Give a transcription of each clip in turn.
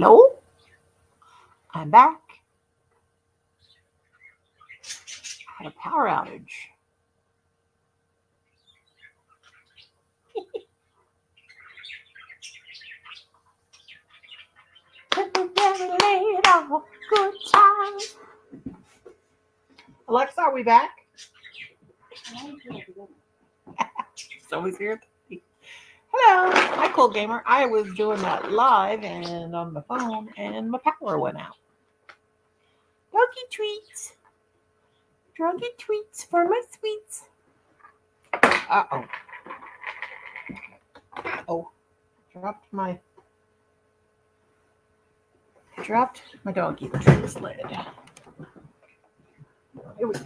Hello? I'm back. I had a power outage. Good times. Alexa, are we back? Someone's here. Hello. Hi, Cool Gamer. I was doing that live and on the phone, and my power went out. Doggy treats. Doggy treats for my sweets. Uh-oh. Oh. Dropped my doggy treats lid. Here we go.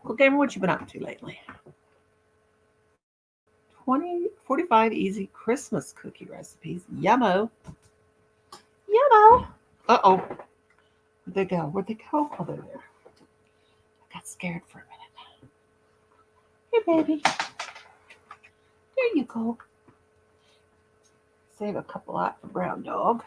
Cool Gamer, what you been up to lately? 45 easy Christmas cookie recipes. Yummo. Yummo. Uh-oh. Where'd they go? Where'd they go? Oh, they're there. I got scared for a minute. Here, baby. There you go. Save a couple out for Brown Dog.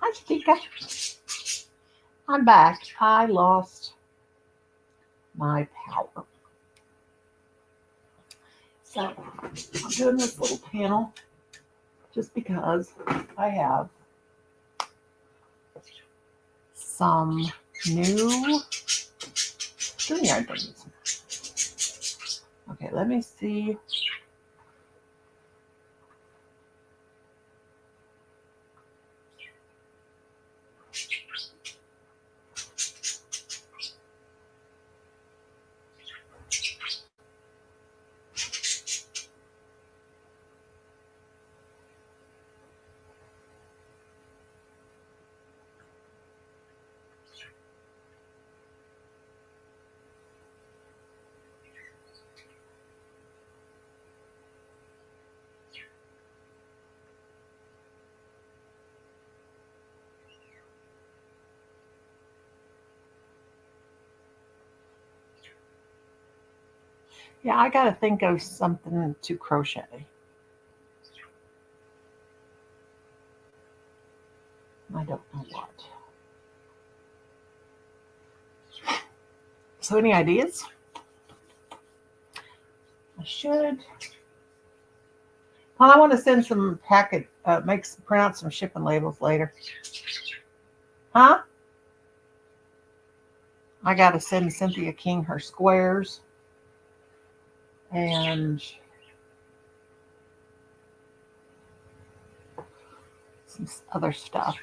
Hi, Chica. I'm back. I lost my power. So I'm doing this little panel just because I have some new StreamYard things. Okay, let me see. Yeah, I got to think of something to crochet. I don't know what. So, any ideas? I should. Well, I want to send some print out some shipping labels later. Huh? I got to send Cynthia King her squares and some other stuff.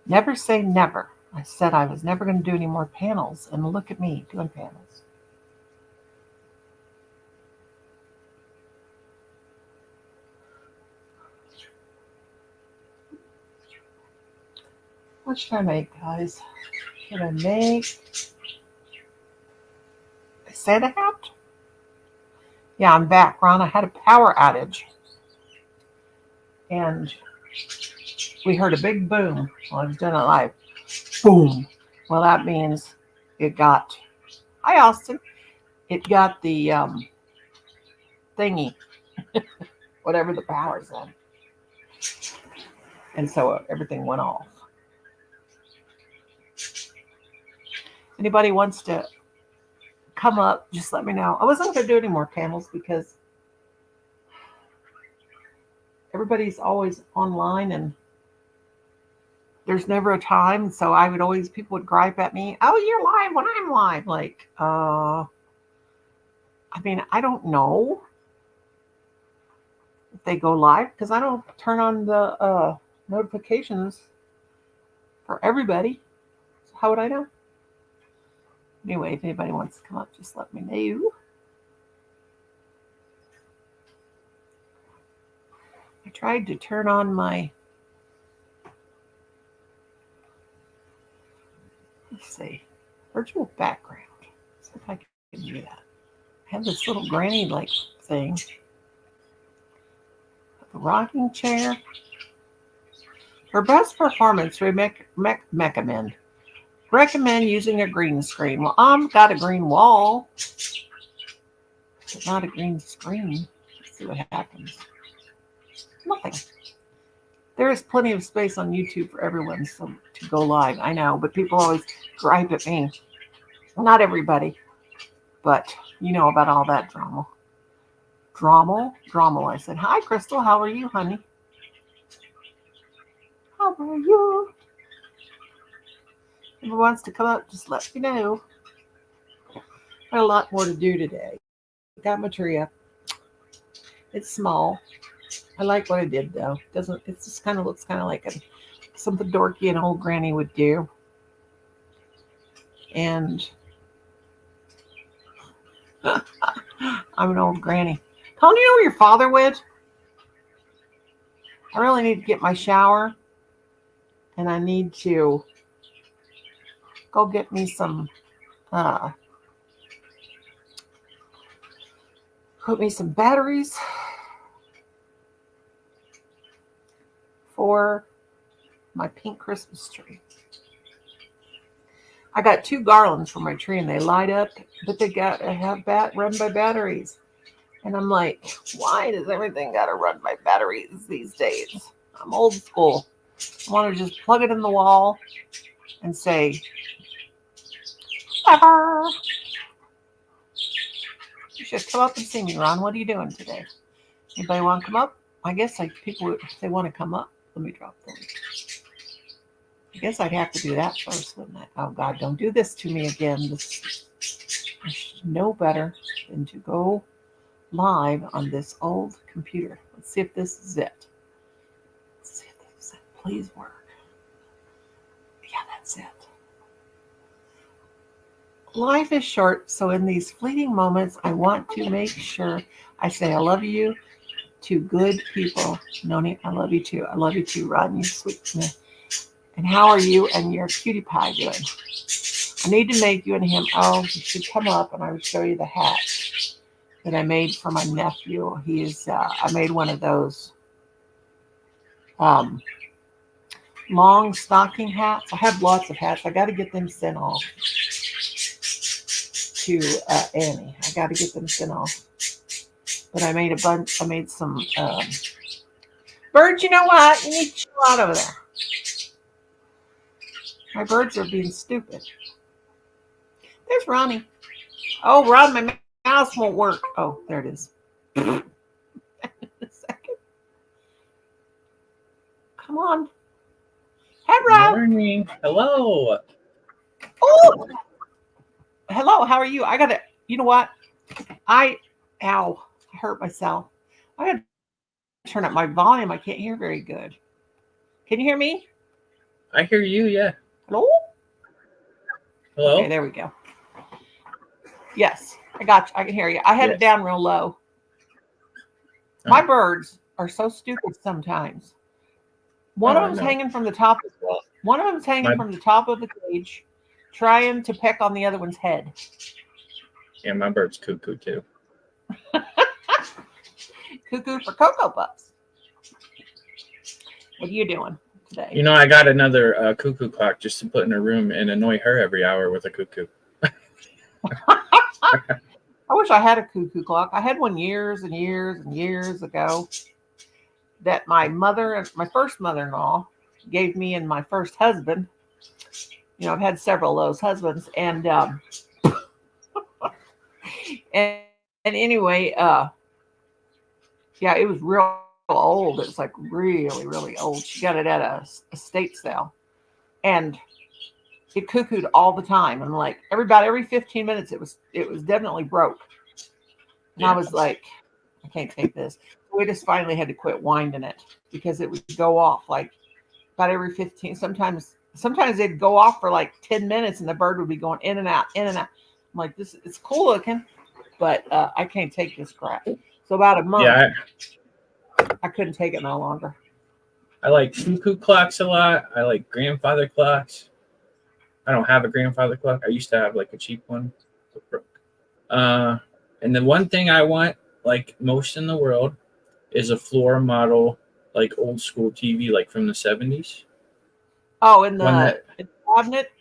Never say never. I said I was never going to do any more panels, and look at me doing panels. What should I make, guys? Should I make a Santa hat? Yeah, I'm back, Ron. I had a power outage. and we heard a big boom while I was doing it live. Boom. Well, that means it got, hi, Austin. It got the thingy, whatever the power's on. And so everything went off. Anybody wants to come up, just let me know. I wasn't going to do any more candles because everybody's always online and there's never a time. So I would always, people would gripe at me, oh, you're live when I'm live. Like, I mean, I don't know if they go live because I don't turn on the notifications for everybody. So how would I know? Anyway, if anybody wants to come up, just let me know. I tried to turn on my, let's see, virtual background. See if I can do that. I have this little granny like thing. The rocking chair. For best performance, we recommend using a green screen. Well, I've got a green wall, but not a green screen. Let's see what happens. Nothing. There is plenty of space on YouTube for everyone to go live. I know, but people always gripe at me. Not everybody, but you know about all that drama. Drama. I said, hi, Crystal. How are you, honey? How are you? If anyone wants to come up, just let me know. Got a lot more to do today. Got my tree up. It's small. I like what I did though. It just kind of looks kind of like something dorky an old granny would do. And I'm an old granny. Tony, you know where your father went? I really need to get my shower. And I need to go get me some put me some batteries for my pink Christmas tree. I got 2 garlands for my tree and they light up, but they got to have run by batteries. And I'm like, why does everything got to run by batteries these days? I'm old school. I want to just plug it in the wall and say, ever. You should come up and see me, Ron. What are you doing today? Anybody want to come up? I guess people, if they want to come up, let me drop the link. I guess I'd have to do that first, wouldn't I? Oh, God, don't do this to me again. I should know better than to go live on this old computer. Let's see if this is it. Let's see if this is it. Please work. Yeah, that's it. Life is short, so in these fleeting moments, I want to make sure I say I love you to good people. Noni, I love you too. I love you too, Ron. You sweet. And how are you and your cutie pie doing? I need to make you and him. Oh, you should come up and I will show you the hat that I made for my nephew. I made one of those long stocking hats. I have lots of hats. I got to get them sent off to Annie. I got to get them sent off. But I made a bunch. I made some birds. You know what? You need to chill out over there. My birds are being stupid. There's Ronnie. Oh, Ron, my mouse won't work. Oh, there it is. A second. Come on. Hey, Ron. Morning. Hello. Oh. Hello. How are you? I got to, you know what? I hurt myself. I got to turn up my volume. I can't hear very good. Can you hear me? I hear you, yeah. Hello? Hello? Okay, there we go. Yes, I got you. I can hear you. I had it down real low. My birds are so stupid sometimes. One of them's hanging from the top of the top of the cage, trying to peck on the other one's head. Yeah, my bird's cuckoo too. Cuckoo for Cocoa Puffs. What are you doing today? You know, I got another cuckoo clock just to put in a room and annoy her every hour with a cuckoo. I wish I had a cuckoo clock. I had one years and years and years ago that my first mother-in-law gave me and my first husband. I've had several of those husbands, and anyway, yeah, it was real old. It was like really, really old. She got it at a estate sale, and it cuckooed all the time. And like every 15 minutes, it was definitely broke. And I Yeah. was like, I can't take this. We just finally had to quit winding it because it would go off like about every 15. Sometimes they'd go off for like 10 minutes, and the bird would be going in and out, in and out. I'm like, this it's cool looking, but I can't take this crap. So about a month, Yeah, I couldn't take it no longer. I like cuckoo clocks a lot. I like grandfather clocks. I don't have a grandfather clock. I used to have like a cheap one. It broke. Uh, and the one thing I want, like most in the world, is a floor model, like old school TV, like from the 70s. Oh, in One that the cabinet,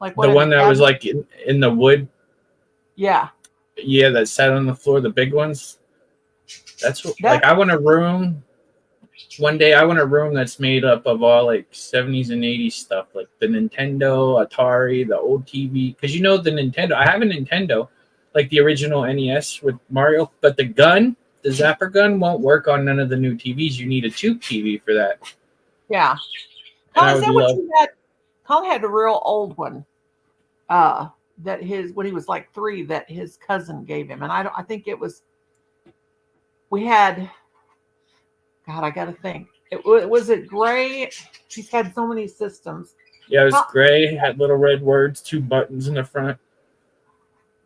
like the what in the one that was cabinet? like in the wood, Yeah, yeah, that sat on the floor, the big ones. That's like that I want a room. One day I want a room that's made up of all like 70s and 80s stuff, like the Nintendo, Atari, the old TV. Because you know the Nintendo, I have a Nintendo, like the original NES with Mario, but the zapper gun won't work on none of the new TVs. You need a tube TV for that. yeah. And Colin, I is would that what love, you had? Colin had a real old one. That his when he was like 3, that his cousin gave him, and I think it was we had. God, I got to think. Was it gray? She's had so many systems. yeah, it was How, gray, had little red words, 2 buttons in the front.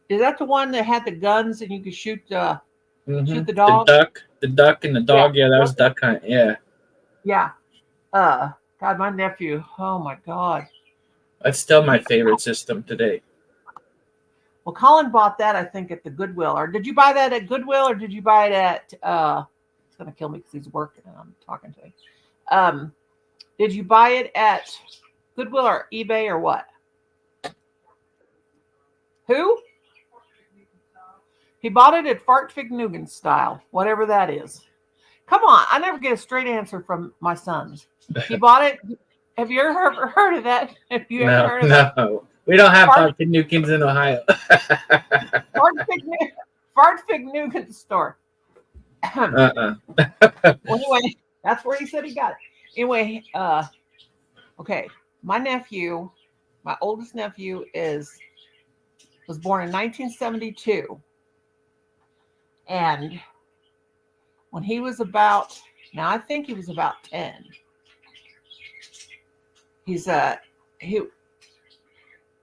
is that the one that had the guns and you could shoot the The dog? duck and the Yeah, dog. Yeah, that was Duck Hunt. Yeah, yeah. God, my nephew. Oh my God. that's still my He favorite system today. Well, Colin bought that, I think, at the Goodwill. Or did you buy that at Goodwill, or did you buy it at? It's gonna kill me because he's working and I'm talking to him. Um, did you buy it at Goodwill or eBay or what? Who? He bought it at Fartfignugan style, whatever that is. Come on, I never get a straight answer from my sons. He bought it. Have you ever heard of that? Have you ever No, heard of that? no, we don't have Fart Pumpkin Nukins in Ohio. Fartfignugan store. Well, uh-uh. anyway, that's where he said he got it. Anyway, okay, my nephew, my oldest nephew, was born in 1972, and when he was about, now I think he was about 10. He's he.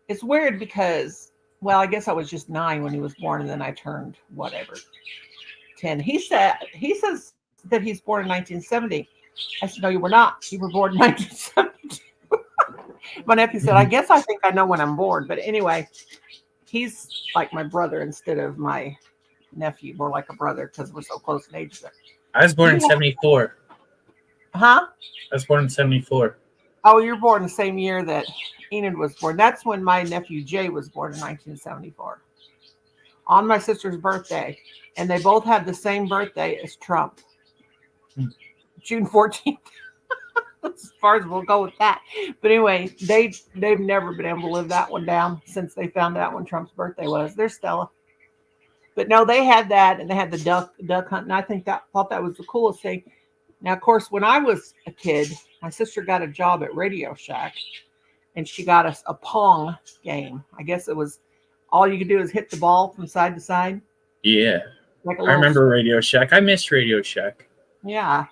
It's weird because, well, I guess I was just 9 when he was born, and then I turned whatever 10. He says that he's born in 1970. I said, no, you were not. You were born in 1972. My nephew said, I guess I think I know when I'm born. But anyway, he's like my brother instead of my nephew, more like a brother because we're so close in age. I was born in You 74. Huh? I was born in 74. Oh, you're born the same year that Enid was born. That's when my nephew Jay was born in 1974 on my sister's birthday. And they both have the same birthday as Trump, June 14th. As far as we'll go with that. But anyway, they've never been able to live that one down since they found out when Trump's birthday was. There's Stella. But no, they had that, and they had the duck hunt, and I thought that was the coolest thing. Now, of course, when I was a kid, my sister got a job at Radio Shack, and she got us a Pong game. I guess it was all you could do is hit the ball from side to side, Yeah, like a I little. remember Radio Shack. I miss Radio Shack. Yeah,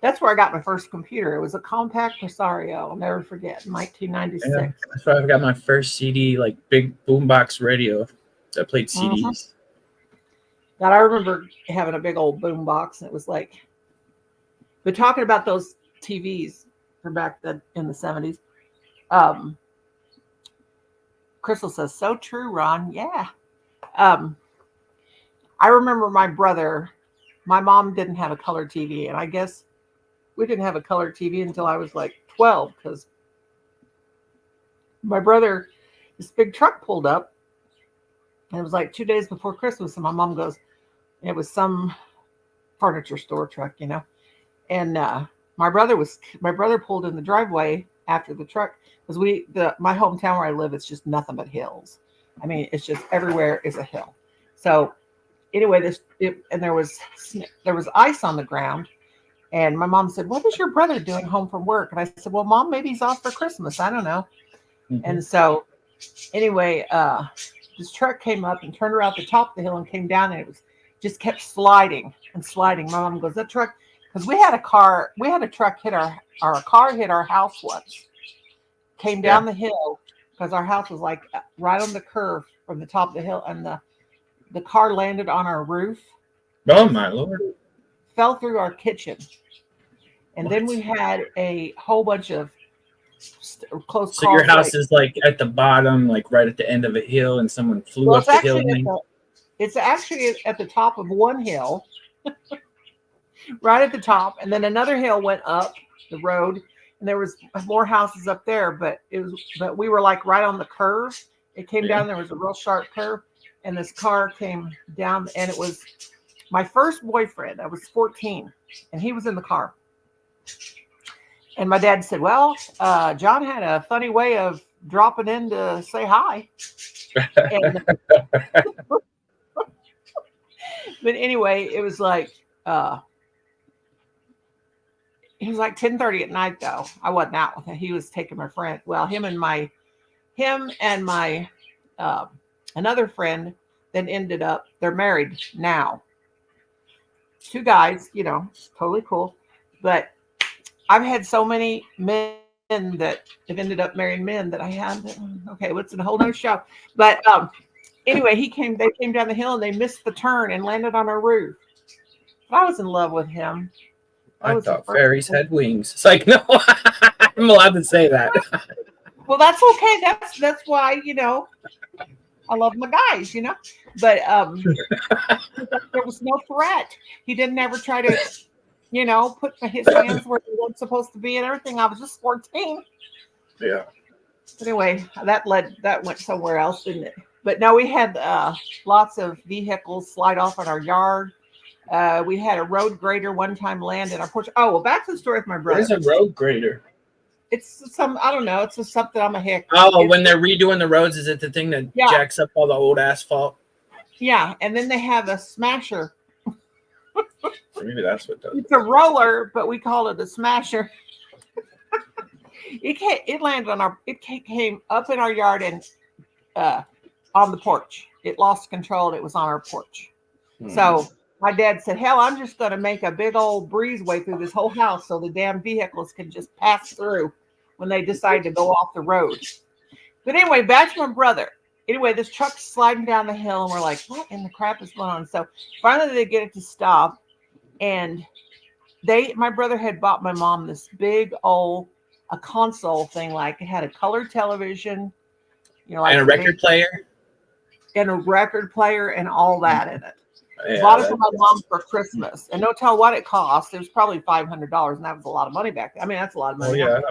that's where I got my first computer. It was a compact Presario. I'll never forget, in Yeah, 1996. that's where I got my first CD, like big boombox radio that played Mhm. CDs. God, I remember having a big old boom box, and it was like, but talking about those TVs from back then in the 70s. Um, Crystal says, so true, Ron. Yeah. Um, I remember my mom didn't have a color TV, and I guess we didn't have a color TV until I was like 12 because my brother, this big truck pulled up, and it was like 2 days before Christmas, and my mom goes, it was some furniture store truck, and my brother pulled in the driveway after the truck because my hometown where I live, it's just nothing but hills. I mean, it's just everywhere is a hill. So anyway, and there was ice on the ground, and my mom said, "What is your brother doing home from work?" And I said, "Well, Mom, maybe he's off for Christmas. I don't know." Mhm. And so anyway, this truck came up and turned around the top of the hill and came down, and it was just kept sliding and sliding. My mom goes, "That truck," because we had a truck hit our car hit our house once, came down the hill because our house was like right on the curve from the top of the hill, and the car landed on our roof. Oh my Lord! Fell through our kitchen, and then we had a whole bunch of close So your calls. house is like at the bottom, like right at the end of a hill, and someone flew Well, up the hill. it's actually at the top of one hill, right at the top, and then another hill went up the road, and there was more houses up there. But we were like right on the curve. It came down. There was a real sharp curve, and this car came down, and it was my first boyfriend. I was 14, and he was in the car. And my dad said, "Well, John had a funny way of dropping in to say hi." And, but anyway, it was like 10:30 at night though. I wasn't out with him. He was taking my friend. Well, him and my another friend then ended up. They're married now. Two guys, totally cool. But I've had so many men that have ended up marrying men that I had. Okay, what's in a whole nother show. But anyway, they came down the hill and they missed the turn and landed on our roof. But I was in love with him. I thought fairies had wings. It's like, no, I'm allowed to say that. Well, that's okay. That's why, I love my guys, But there was no threat. He didn't ever try to, put his hands where they weren't supposed to be and everything. I was just 14. Yeah. But anyway, that went somewhere else, didn't it? But no, we had lots of vehicles slide off in our yard. We had a road grader one time land in our porch. Oh, well, back to the story with my brother. What is a road grader? It's I don't know. It's just something I'm a hick. Oh, when they're redoing the roads, is it the thing that jacks up all the old asphalt? Yeah, and then they have a smasher. Maybe that's what does. It's a roller, but we call it a smasher. It landed on it came up in our yard and on the porch. It lost control and it was on our porch. So my dad said, "Hell, I'm just going to make a big old breezeway through this whole house so the damn vehicles can just pass through when they decide to go off the road." But anyway, back to my brother. Anyway, this truck's sliding down the hill and we're like, what in the crap is going on? So finally they get it to stop, and my brother had bought my mom this big old a console thing, like it had a color television, like and a record player. And a record player and all that in it. Yeah, bought it for my mom for Christmas, and don't tell what it cost. It was probably $500, and that was a lot of money back then. I mean, that's a lot of money. Oh yeah.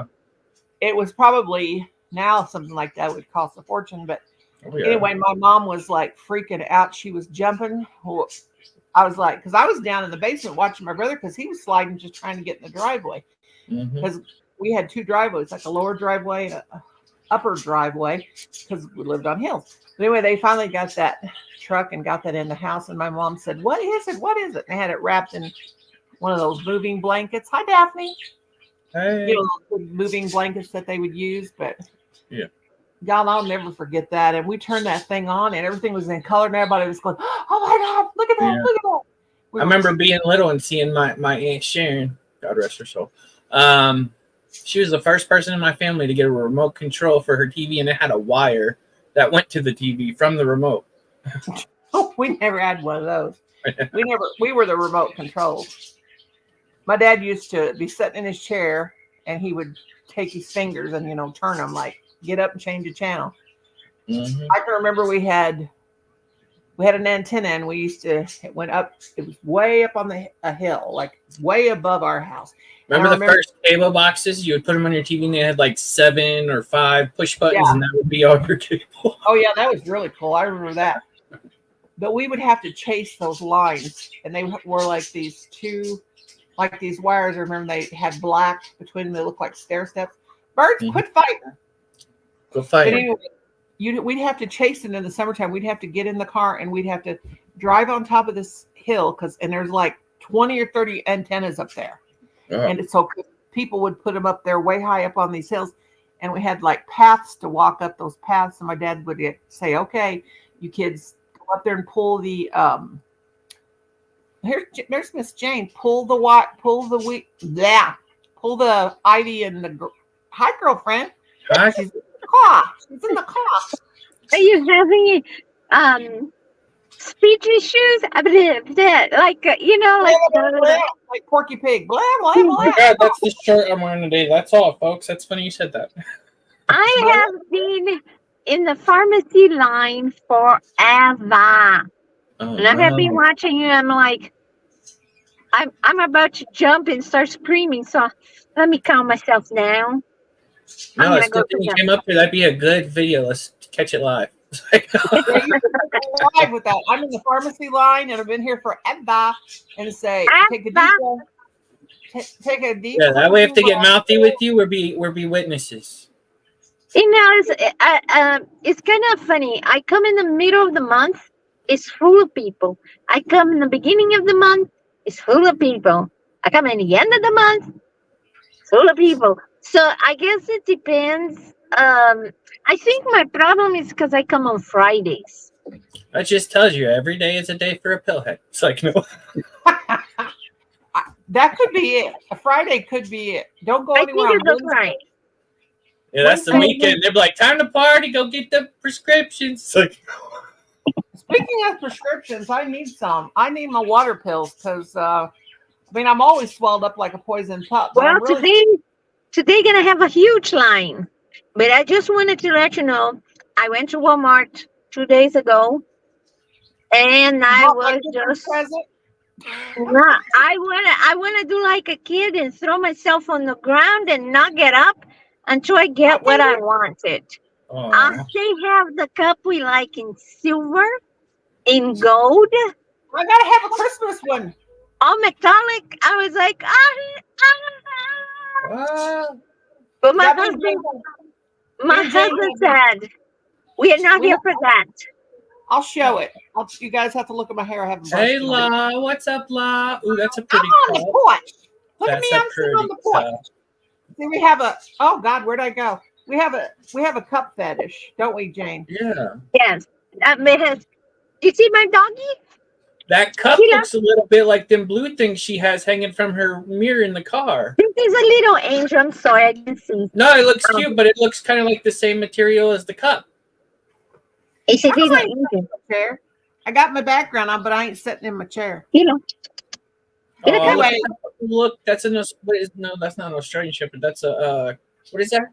It was probably now something like that would cost a fortune, but anyway, my mom was like freaking out. She was jumping. I was like, because I was down in the basement watching my brother because he was sliding, just trying to get in the driveway. Because we had two driveways, like a lower driveway and an upper driveway, because we lived on hills. But anyway, they finally got that truck and got that in the house, and my mom said, "What is it? What is it?" And they had it wrapped in one of those moving blankets. Hi, Daphne. Hey. Those moving blankets that they would use, but yeah. God, I'll never forget that. And we turned that thing on, and everything was in color, and everybody was going, "Oh my God, look at that! Yeah. Look at that!" I remember being little and seeing my Aunt Sharon, God rest her soul. She was the first person in my family to get a remote control for her TV, and it had a wire that went to the TV from the remote. We never had one of those. We were the remote control. My dad used to be sitting in his chair, and he would take his fingers and turn them, like get up and change the channel. I can remember we had we had an antenna, and it went up. It was way up on a hill, like way above our house. And Remember I the first cable boxes? You would put them on your TV, and they had like 7 or 5 push buttons, Yeah. and that would be all your cable. Oh yeah, that was really cool. I remember that. But we would have to chase those lines, and they were like these wires. I remember they had black between them. They looked like stair steps. Birds, Mhm. quit fighting. Go But fight. anyway, we'd have to chase it in the summertime. We'd have to get in the car, and we'd have to drive on top of this hill and there's like 20 or 30 antennas up there. Oh. And so people would put them up there way high up on these hills. And we had like paths to walk up those paths. And my dad would say, okay, you kids go up there and pull the, there's Miss Jane, pull the ivy and hi, girlfriend. Hi. She's in the car. She's in the car. Are you having speech issues? Like like Porky Pig. Blah, blah, Oh blah. my God, that's the shirt I'm wearing today. That's all, folks. That's funny you said that. I have been in the pharmacy line forever. Oh, And I have been watching you. I'm like, I'm about to jump and start screaming. So let me calm myself down. No, it's good thing you came up here. That'd be a good video. Let's catch it live. Live with that. I'm in the pharmacy line and I've been here forever. And say, take a deep breath. Take a deep. Yeah, that way if they get mouthy with you, we'll be witnesses. It's kind of funny. I come in the middle of the month, it's full of people. I come in the beginning of the month, it's full of people. I come in the end of the month, full of people. So I guess it depends. I think my problem is because I come on Fridays. That just tells you every day is a day for a pillhead. It's like, no. That could be it. A Friday could be it. Don't go I anywhere. think it's right. Yeah, that's the weekend. They're like, time to party. Go get the prescriptions. It's like, speaking of prescriptions, I need some. I need my water pills because, I'm always swelled up like a poisoned pup. Well, today gonna have a huge line. But I just wanted to let you know, I went to Walmart 2 days ago, and I was just. No, I wanna do like a kid and throw myself on the ground and not get up until I get what I wanted. They have the cup we like in silver, in gold. I gotta have a Christmas one. All metallic. I was like, But my husband said, we are not here for that. I'll show it. You guys have to look at my hair. I haven't. Hey, La. What's up, La? Ooh, that's a pretty I'm on the porch. Look at me. I'm sitting on the porch. See, we have a. Oh God, where'd I go? We have a cup fetish, don't we, Jane? Yeah. Yes. You see my doggy? That cup looks a little bit like them blue things she has hanging from her mirror in the car. This is a little angel. I'm sorry, I didn't see. No, it looks cute, but it looks kind of like the same material as the cup. It's a little angel. Chair. I got my background on, but I ain't sitting in my chair. Anyway, look, that's no, that's not an Australian Shepherd. That's a what is that?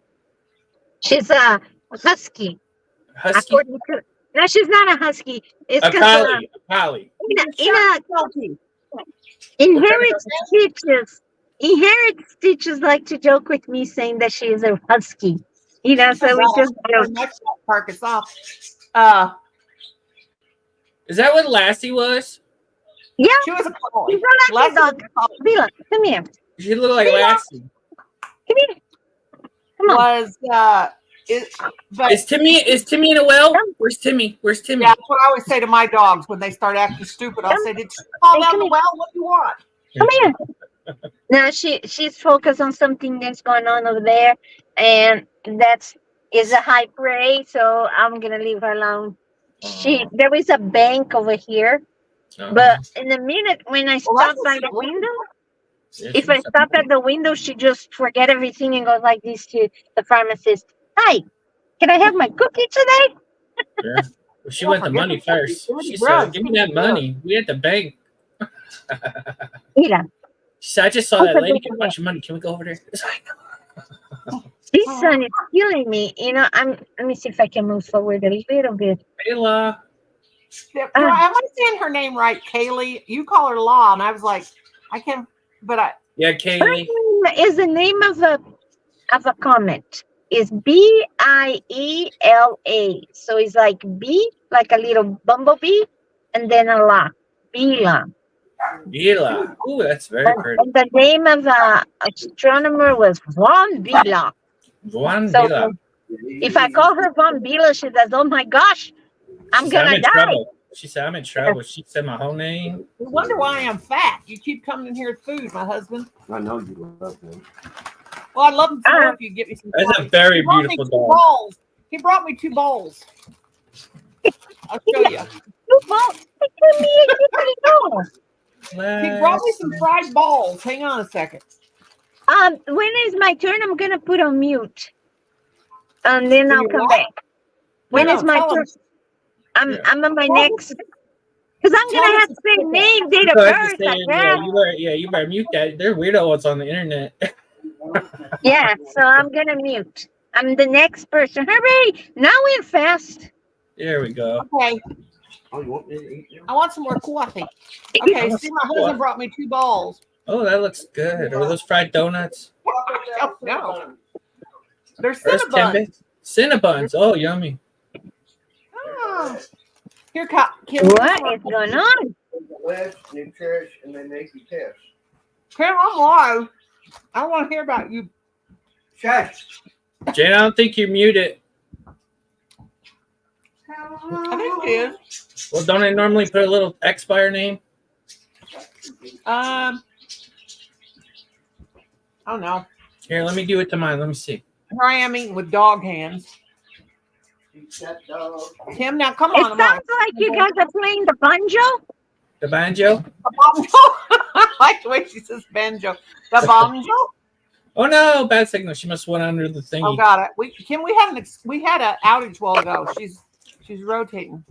She's a husky. Husky. No, she's not a husky. It's a collie. A collie. Inherit Stitches like to joke with me saying that she is a husky. So we just joke. Park us off. Is that what Lassie was? Yeah. She was a collie. She's a lucky dog. Vila, come here. She looked like Lassie. Come here. Come on. Is Timmy in a well? Where's Timmy? Where's Timmy? Yeah, that's what I always say to my dogs when they start acting stupid. I'll say, "Did you fall down the well? What do you want?" Come here. No, she's focused on something that's going on over there, and is a high prey. So I'm gonna leave her alone. There is a bank over here, but in a minute when I stop by the window. If I stop at the window, she just forget everything and goes like this to the pharmacist. Hi, can I have my cookie today? Yeah. Well, she went the money first. She said, "Give me that money. We at the bank." Mira. She said, "I just saw that lady get a bunch of money. Can we go over there?" This sun is killing me. Let me see if I can move forward a little bit. Hey, La. Am I saying her name right? Kaylee. You call her Law, and I was like, I can't. But I. Yeah, Kaylee. Is the name of a comet. It's Biela. So it's like bee, like a little bumblebee, and then a la. Bila. Bila. Ooh, that's very pretty. And the name of the astronomer was Von Bila. Juan So Bila. if I call her Von Bila, she says, "Oh my gosh, I'm She said, gonna in die." trouble. She said, I'm in trouble. She said my whole name. You wonder why I'm fat. You keep coming in here with food, my husband. I know you love them. Well, I'd love to know if you get me some. That's a very beautiful dog. Bowls. He brought me 2 bowls. I'll show you. Two balls. Give me a He brought me some fried balls. Hang on a second. When is my turn? I'm gonna put on mute, and then I'll come back. When is my turn? I'm on my next. Because I'm gonna have to say name, date of birth, address. You better mute that. They're weirdos on the internet. Yeah, so I'm gonna mute. I'm the next person. Hooray! Now we're fast. There we go. Okay. Oh, you want me to eat them? I want some more coffee. Okay, see, my husband brought me 2 balls. Oh, that looks good. Are those fried donuts? Oh, no. They're There's Cinnabons. Timbits. Cinnabuns. Oh, yummy. Oh. Here, Kim. What is going on? Left, you cherish, and they make you test. Kim, I'm live. I don't want to hear about you. Shush. Jane, I don't think you're muted. I think it is. Well, don't I normally put a little expire name? I don't know. Here, let me do it to mine. Let me see. Here I am eating with dog hands. Tim, now come on. It sounds like you guys are playing the banjo. The banjo? The banjo. I like the way she says banjo. The banjo. Oh no, bad signal. She must have went under the thingy. Oh, got it. We had an outage a while ago. She's rotating.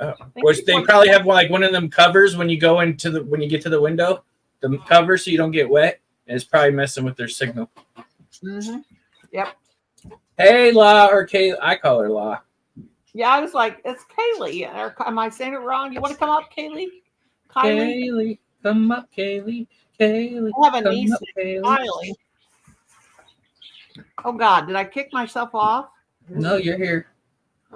Oh. Which they probably have like one of them covers when you go into when you get to the window, the cover so you don't get wet, and it's probably messing with their signal. Mm-hmm. Yep. Hey, La, or Kay, I call her La. Yeah, I was like, it's Kaylee. Or, am I saying it wrong? You want to come up, Kaylee? Kaylee, come up, Kaylee. Kaylee, I have a come niece, up, Kaylee. Kylie. Oh God, did I kick myself off? No, you're here.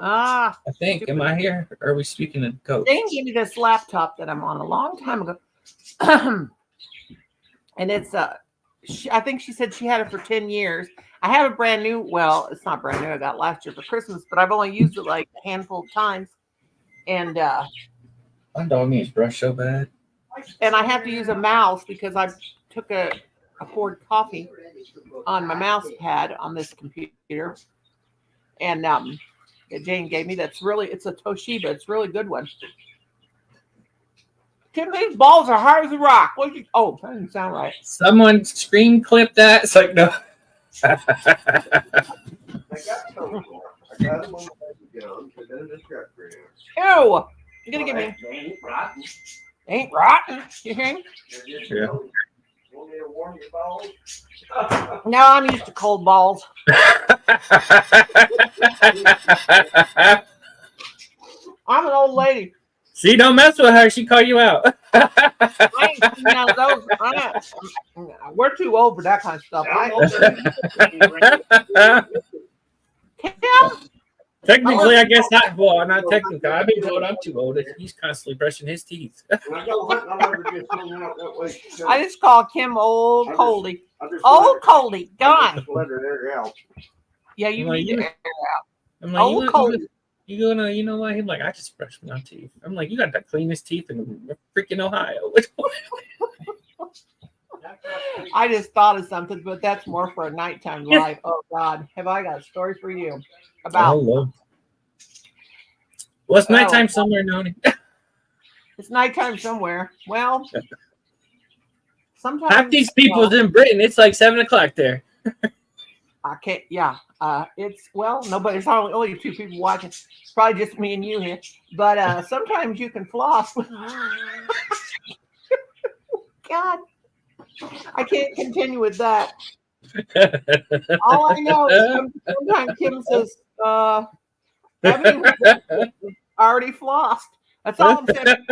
Ah, I think. stupid. Am I here? Or are we speaking to Coach? Jane gave me this laptop that I'm on a long time ago, and it's I think she said she had it for 10 years. I have a brand new. Well, it's not brand new. I got last year for Christmas, but I've only used it like a handful of times, and My dog needs brush so bad. I have to use a mouse because I took a poured coffee on my mouse pad on this computer, and that Jane gave me. It's a Toshiba. It's a really good one. Tim, these balls are hard as a rock. That didn't sound right. Someone screen clip that. It's like, no. I got told for. I got them on the gun, but then the truck ran. Ew! You're gonna give me. They ain't rotten. Ain't rotten. You hear me? They're just Yeah. cold. Want me to warm your balls? No, I'm used to cold balls. I'm an old lady. See, don't mess with her. She call you out. I ain't seen none of those. We're too old for that kind of stuff. Kim? Technically, I guess not. Well, not technically. I've been told I'm too old. He's constantly brushing his teeth. I just call Kim Old Coldy. Old Coldy. Gone. Let her air out. Yeah, you I'm like, need to air out. I'm like, Old Coldy. you gonna, you know what? He's like, I just brushed my teeth. I'm like, you got the cleanest teeth in freaking Ohio. I just thought of something, but that's more for a nighttime live. Oh God, have I got a story for you about? Well, it's nighttime somewhere, Noni. It's nighttime somewhere. Well, sometimes Half these people's in Britain. It's like 7 o'clock there. I can't. Yeah, it's nobody. There's only 2 people watching. It's probably just me and you here. But sometimes you can floss. God, I can't continue with that. All I know is sometimes Kim says, already flossed. That's all I'm saying.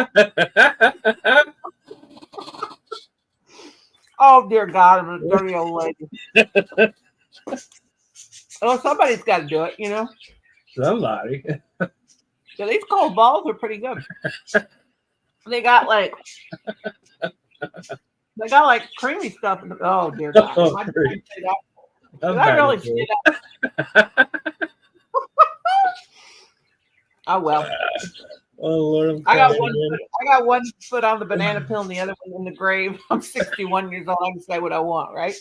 Oh dear God, I'm a dirty old lady. Oh, somebody's got to do it, you know. Somebody. Yeah, these cold balls are pretty good. They got like creamy stuff in the. Oh dear God, Oh, I great. say that. I'm Did I back really to say it. that? Oh well. Oh Lord, I'm I got crying one again. foot. I got one foot on the banana peel and the other one in the grave. I'm 61 years old. I can say what I want, right?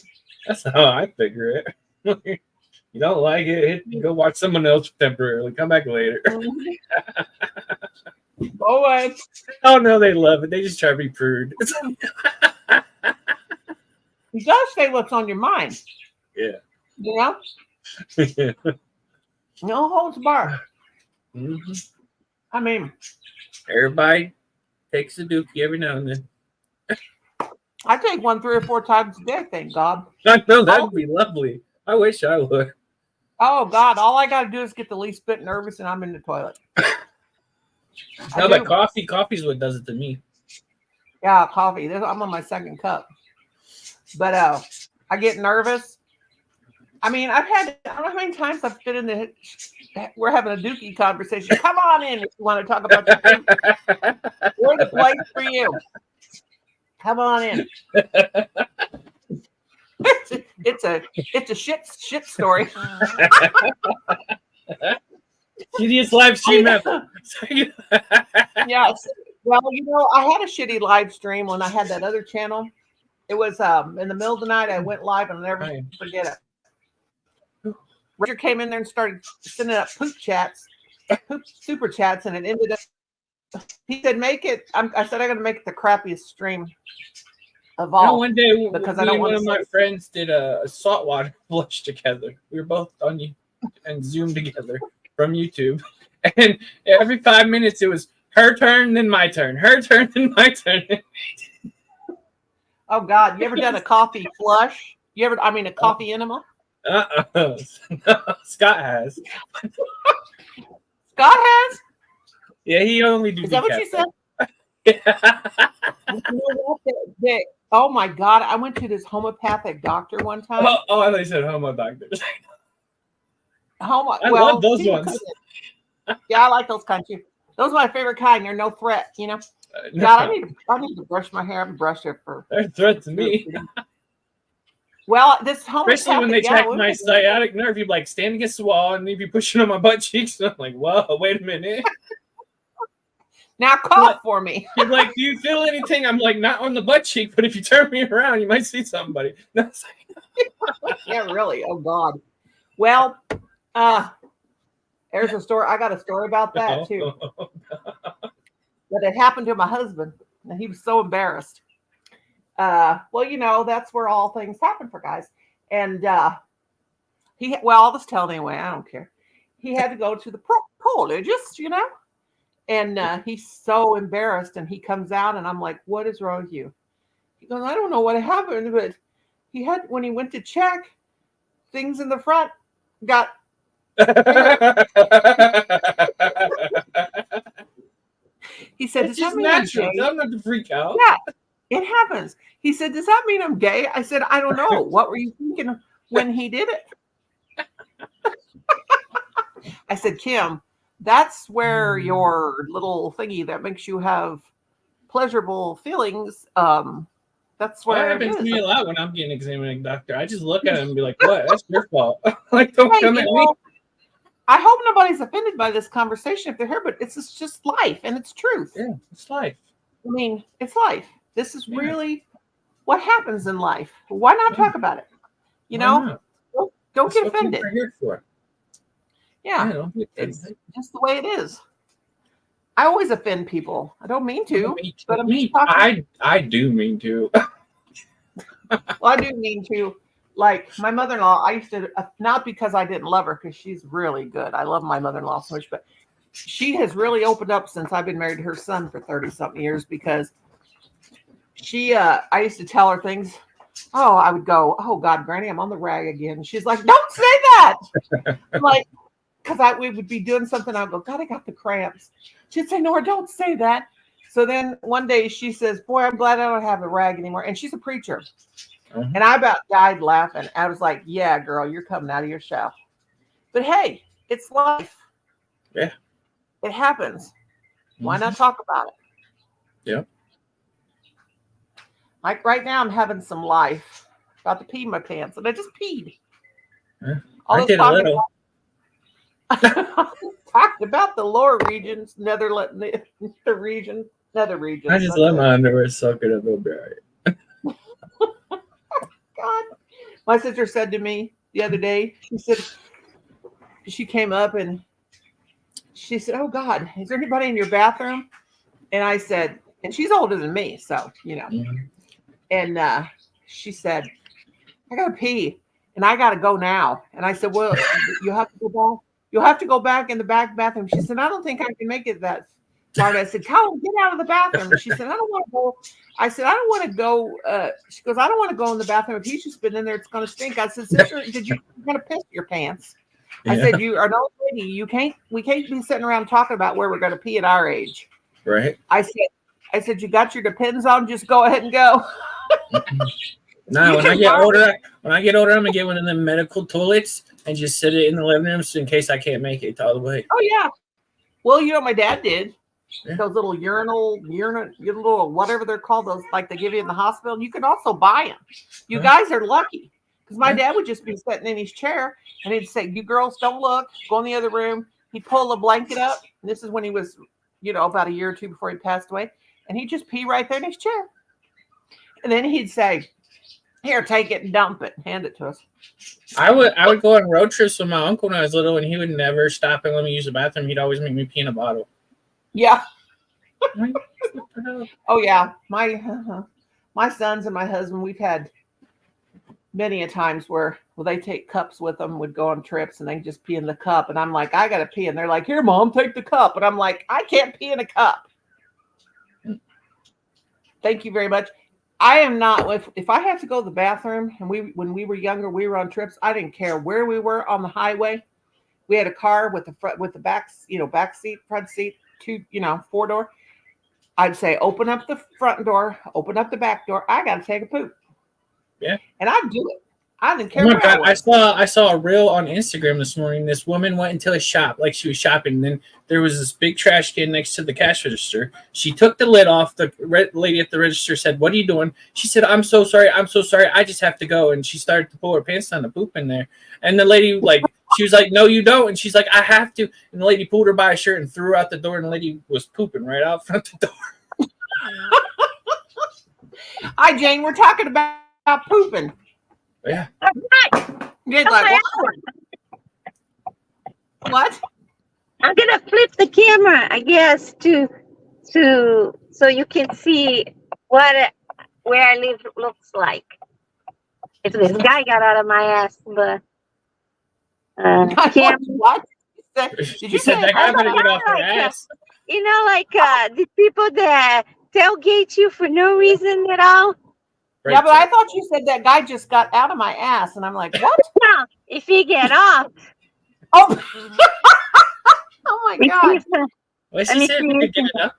That's how I figure it. You don't like it, go watch someone else temporarily. Come back later. Boy, Oh no, they love it. They just try to be prude. you gotta say what's on your mind. Yeah. You know, no holds barred. Mm-hmm. I mean, Everybody takes a dookie every now and then. I take one 3 or 4 times a day. Thank God. I know that'd be lovely. I wish I would. Oh God, all I gotta do is get the least bit nervous, and I'm in the toilet. No, but coffee. Coffee's what does it to me. Yeah, coffee. I'm on my second cup. But I get nervous. I mean, I don't know how many times I've been in we're having a dookie conversation. Come on in if you want to talk about your food. We're the place for you. Come on in. It's a shit story. Shittiest live stream ever. Yes. Well, you know, I had a shitty live stream when I had that other channel. It was in the middle of the night. I went live and I'll never forget it. Richard came in there and started sending up poop super chats, and it ended up. He said, "Make it." I said, "I'm going to make it the crappiest stream of all." You know, one day, because me I don't and want one of my friends did a saltwater flush together. We were both on you and Zoom together from YouTube, and every 5 minutes it was her turn, then my turn, her turn, then my turn. Oh God, you ever done a coffee flush? A coffee enema? No, Scott has. Scott has? Yeah, he only do. Is that what you said? Yeah. You know what? Oh my God, I went to this homeopathic doctor one time. I thought you said homo doctors. I well, love those ones. Yeah, I like those kind too. Those are my favorite kind. They're no threat, you know. No. God, I need to brush my hair. I haven't brushed it for. They're a threat to me. Well, this homeopathic. Especially when they check my sciatic nerve, you'd like stand against the wall and they'd be pushing on my butt cheeks. And I'm like, whoa, wait a minute. Now cough for me. You're like, do you feel anything? I'm like, not on the butt cheek, but if you turn me around, you might see somebody. Yeah, really. Oh God. Well, there's a story. I got a story about that too. But it happened to my husband, and he was so embarrassed. Well, you know, that's where all things happen for guys. And I'll just tell it anyway. I don't care. He had to go to the proctologist, you know, and he's so embarrassed. And he comes out, and I'm like, "What is wrong with you?" He goes, "I don't know what happened, but when he went to check, things in the front got." He said, "It's just natural. I'm not to freak out." Yeah, it happens. He said, "Does that mean I'm gay?" I said, "I don't know. What were you thinking when he did it?" I said, "Kim, that's where your little thingy that makes you have pleasurable feelings. That's where it happens to me a lot when I'm getting examined by a doctor. I just look at him and be like, "What? That's your fault." Like, don't come at me. I hope nobody's offended by this conversation if they're here, but it's just life and it's truth. Yeah, it's life. I mean, it's life. This is really what happens in life. Why not talk about it? You know, don't get offended. What we're here for. Yeah, it's just the way it is. I always offend people. I don't mean to, but I do mean to. Well, I do mean to. Like my mother-in-law, I used to, not because I didn't love her, because she's really good. I love my mother-in-law so much, but she has really opened up since I've been married to her son for 30-something years, because I used to tell her things. Oh, I would go, "Oh God, Granny, I'm on the rag again." She's like, "Don't say that." I'm like, because we would be doing something. I'd go, God, I got the cramps. She'd say, Nora, don't say that. So then one day she says, boy, I'm glad I don't have a rag anymore. And she's a preacher. And I about died laughing. I was like, yeah, girl, you're coming out of your shell. But hey, it's life. Yeah. It happens. Why not talk about it? Yeah. Like right now, I'm having some life. About to pee my pants. And I just peed. Yeah. All I this did a little. Talked about the lower regions, nether regions. I just let my underwear soak it up. It'll be all right. God. My sister said to me the other day, she said, she came up and she said, oh God, is there anybody in your bathroom? And I said, and she's older than me, so, you know. Mm-hmm. And she said, I got to pee and I got to go now. And I said, well, you have to go back. You'll have to go back in the back bathroom. She said, I don't think I can make it that far. And I said, tell him, get out of the bathroom. And she said, I don't want to go. I said, I don't want to go. She goes, I don't want to go in the bathroom. If he's just been in there, it's going to stink. I said, sister, did you going to piss your pants? I said, you are an old lady. We can't be sitting around talking about where we're going to pee at our age. Right. I said, you got your Depends on, just go ahead and go. No, when I get older, I'm gonna get one of them medical toilets and just sit it in the living room so in case I can't make it all the way. Oh yeah. Well, you know what my dad did? Yeah. Those little urinal, little whatever they're called, those like they give you in the hospital. You can also buy them. You guys are lucky because my dad would just be sitting in his chair and he'd say, "You girls don't look. Go in the other room." He'd pull the blanket up. And this is when he was, about a year or two before he passed away, and he'd just pee right there in his chair. And then he'd say, here, take it and dump it. Hand it to us. I would go on road trips with my uncle when I was little, and he would never stop and let me use the bathroom. He'd always make me pee in a bottle. Yeah. Oh yeah. My sons and my husband, we've had many a times where they take cups with them, would go on trips, and they just pee in the cup. And I'm like, I gotta pee, and they're like, here, Mom, take the cup. And I'm like, I can't pee in a cup. Thank you very much. I am not. If I have to go to the bathroom, and when we were younger, we were on trips. I didn't care where we were on the highway. We had a car with the back seat, front seat, 4-door. I'd say, open up the front door, open up the back door. I got to take a poop. Yeah, and I'd do it. I didn't care. Oh my God, I saw a reel on Instagram this morning. This woman went into a shop, like she was shopping. Then there was this big trash can next to the cash register. She took the lid off. The lady at the register said, "What are you doing?" She said, "I'm so sorry. I'm so sorry. I just have to go." And she started to pull her pants down to poop in there. And the lady, she was like, "No, you don't." And she's like, "I have to." And the lady pulled her by her shirt and threw her out the door. And the lady was pooping right out front the door. Hi, Jane. We're talking about pooping. Yeah. Like, what? I'm gonna flip the camera, I guess, to so you can see where I live looks like. If this guy got out of my ass, but what? Did you say that guy better get off her ass? The people that tailgate you for no reason at all. Right, yeah, but I thought you said that guy just got out of my ass, and I'm like, what? No, if he get off. Oh, oh my God. What she said? We could get it up.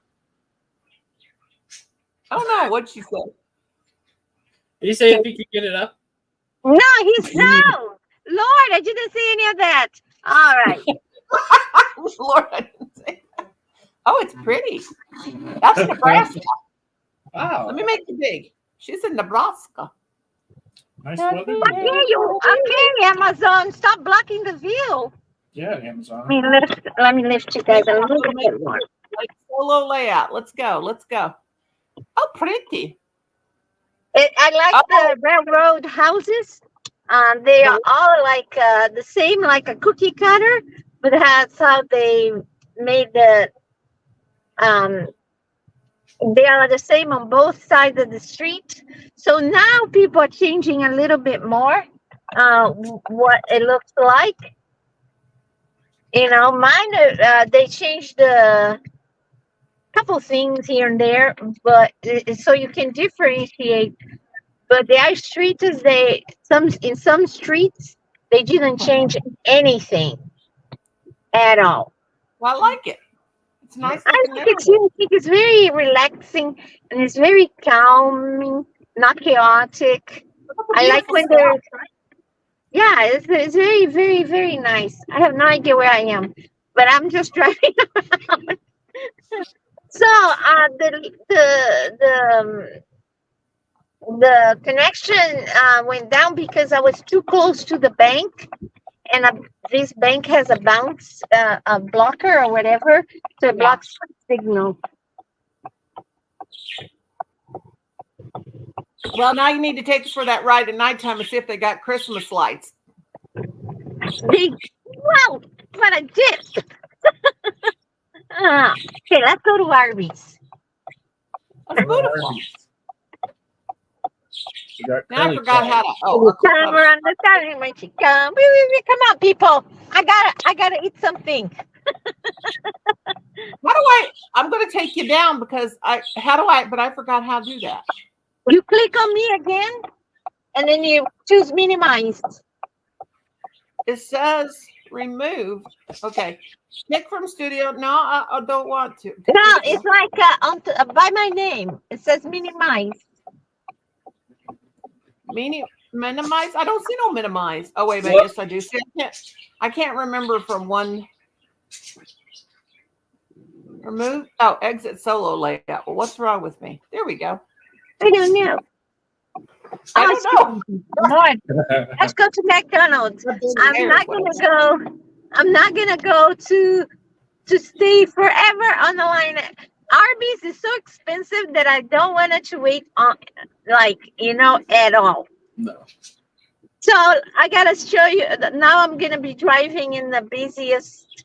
Oh no, what'd she say? Did you say if he could get it up? No, no. Lord, I didn't say any of that. All right. Lord, I didn't say that. Oh, it's pretty. That's Nebraska. Wow. Let me make it big. She's in Nebraska. Nice weather. Okay, Amazon, stop blocking the view. Yeah, Amazon. Let me lift you guys a little bit more. Like solo layout. Let's go. Oh, pretty. I like the railroad houses. They are all like the same, like a cookie cutter, but that's how they made the. They are the same on both sides of the street. So now people are changing a little bit more what it looks like. Mine, they changed a couple things here and there, but so you can differentiate. But the ice streets, in some streets, they didn't change anything. at all. Well, I like it. It's a nice I looking think it's neighborhood. unique. It's very relaxing and it's very calming, not chaotic. Look at the I like beautiful when sky. yeah, it's very, very, very nice. I have no idea where I am, but I'm just driving around. So the connection went down because I was too close to the bank, and this bank has a bounce a blocker or whatever, so it Yeah. blocks signal. Well, now you need to take us for that ride at nighttime and see if they got Christmas lights. Well, but I did. Okay, let's go to Arby's. That's beautiful. You got Now I curly forgot fries. how to. Oh, Time around the time when she come. Come on, people. I gotta eat something. how do I? I'm going to take you down because How do I? But I forgot how to do that. You click on me again, and then you choose minimize. It says remove. Okay. Pick from studio. No, I don't want to. No, it's like by my name. It says minimize. Minimize. I don't see no minimize. Oh wait, What? yes I do. See, I can't remember from one. Remove. Oh, exit solo layout. Well, what's wrong with me? There we go. I don't know. I don't know. Lord, let's go to McDonald's. I'm not gonna go to stay forever on the line. Arby's is so expensive that I don't want to wait on, at all. No. So I gotta show you. Now I'm gonna be driving in the busiest.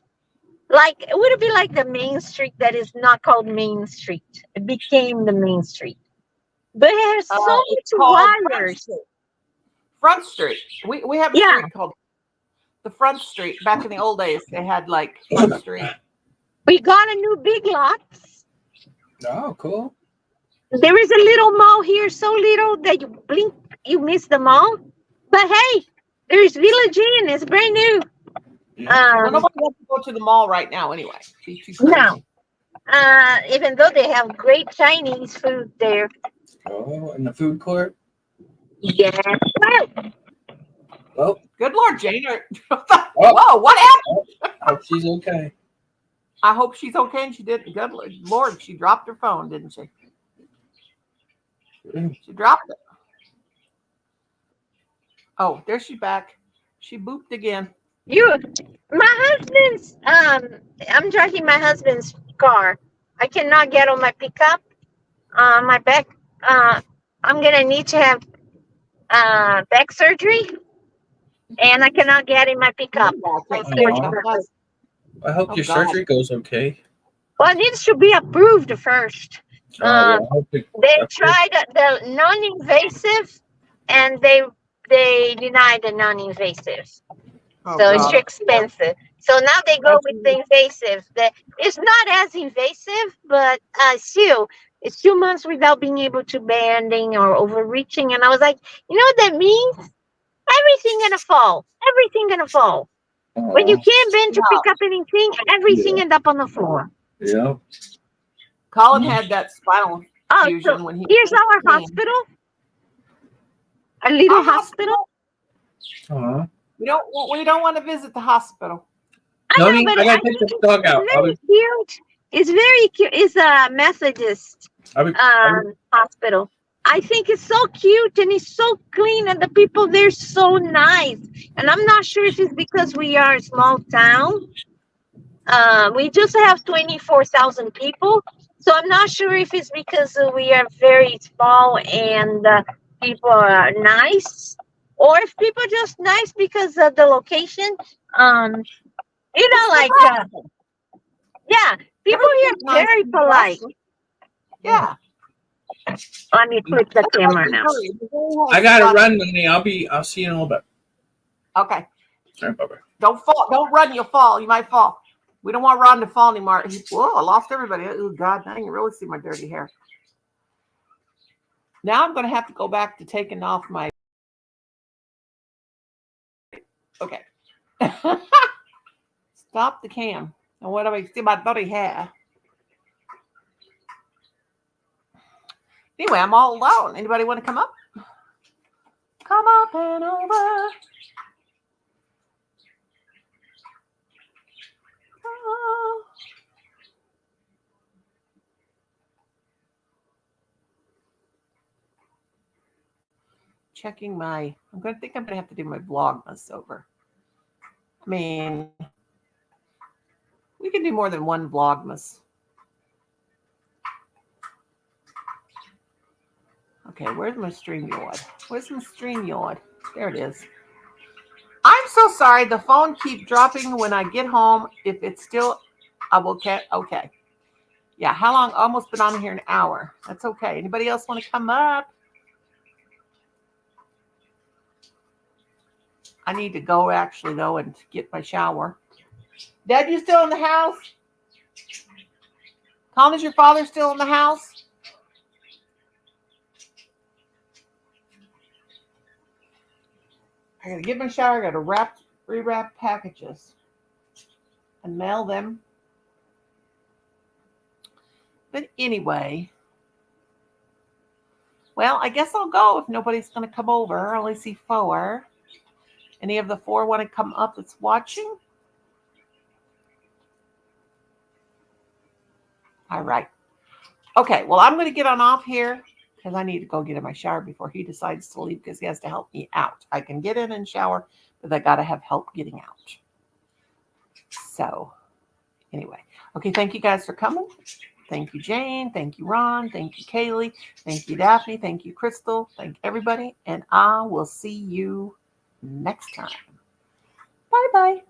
Like, it would be like the main street that is not called Main Street. It became the main street, but it has so It's much called wires. Front Street. We have a street called the Front Street. Back in the old days, they had like Front Street. We got a new Big Lots. Oh, cool. There is a little mall here, so little that you blink, you miss the mall. But hey, there's Village Inn. It's brand new. Well, nobody wants to go to the mall right now anyway. Be too crazy. No. Even though they have great Chinese food there. Oh, in the food court? Yeah. Oh, Good Lord, Jane. Whoa, what happened? hope she's okay. I hope she's okay and she didn't. Good Lord, she dropped her phone, didn't she? She dropped it. Oh, there she's back. She booped again. My husband's, I'm driving my husband's car. I cannot get on my pickup. My back, I'm going to need to have back surgery. And I cannot get in my pickup. I hope your surgery goes okay. Well, it needs to be approved first. I hope They tried the non-invasive, and they denied the non-invasive. So it's too expensive. So now they go with the invasive. It's not as invasive, but still, it's 2 months without being able to bending or overreaching. And I was like, you know what that means? Everything gonna fall. Everything gonna fall. When you can't bend to pick up anything, everything end up on the floor. Yeah. Colin had that spinal fusion so when he. Here's our hospital. A little hospital. We don't want to visit the hospital. I know, I but gotta take the dog out. It's very cute. It's very cute. It's a Methodist hospital. I think it's so cute and it's so clean and the people there so nice. And I'm not sure if it's because we are a small town. We just have 24,000 people. So I'm not sure if it's because we are very small and people are nice, or if people are just nice because of the location. People here are very polite. Yeah. Let me flip the camera now. I gotta run, Lenny. I'll see you in a little bit. Okay. All right, bye-bye. Don't fall. Don't run. You'll fall. You might fall. We don't want Ron to fall anymore. Whoa, I lost everybody. Oh, God, now you can really see my dirty hair. Now I'm going to have to go back to taking off my... Okay. Stop the cam. And what do I see my dirty hair? Anyway, I'm all alone. Anybody want to come up? Come up and over. Oh. Checking my, I'm going to have to do my Vlogmas over. I mean, we can do more than one Vlogmas. Okay, where's my StreamYard? Where's my StreamYard? There it is. I'm so sorry. The phone keeps dropping when I get home. If it's still, I will catch. Okay. Yeah, how long? Almost been on here an hour. That's okay. Anybody else want to come up? I need to go actually, though, and get my shower. Dad, you still in the house? Tom, is your father still in the house? I gotta get my shower. I gotta rewrap packages and mail them. But anyway, well, I guess I'll go if nobody's gonna come over. I only see 4. Any of the 4 want to come up that's watching? All right. Okay, well, I'm going to get on off here because I need to go get in my shower before he decides to leave because he has to help me out. I can get in and shower, but I got to have help getting out. So, anyway. Okay, thank you guys for coming. Thank you, Jane. Thank you, Ron. Thank you, Kaylee. Thank you, Daphne. Thank you, Crystal. Thank everybody. And I will see you next time. Bye-bye.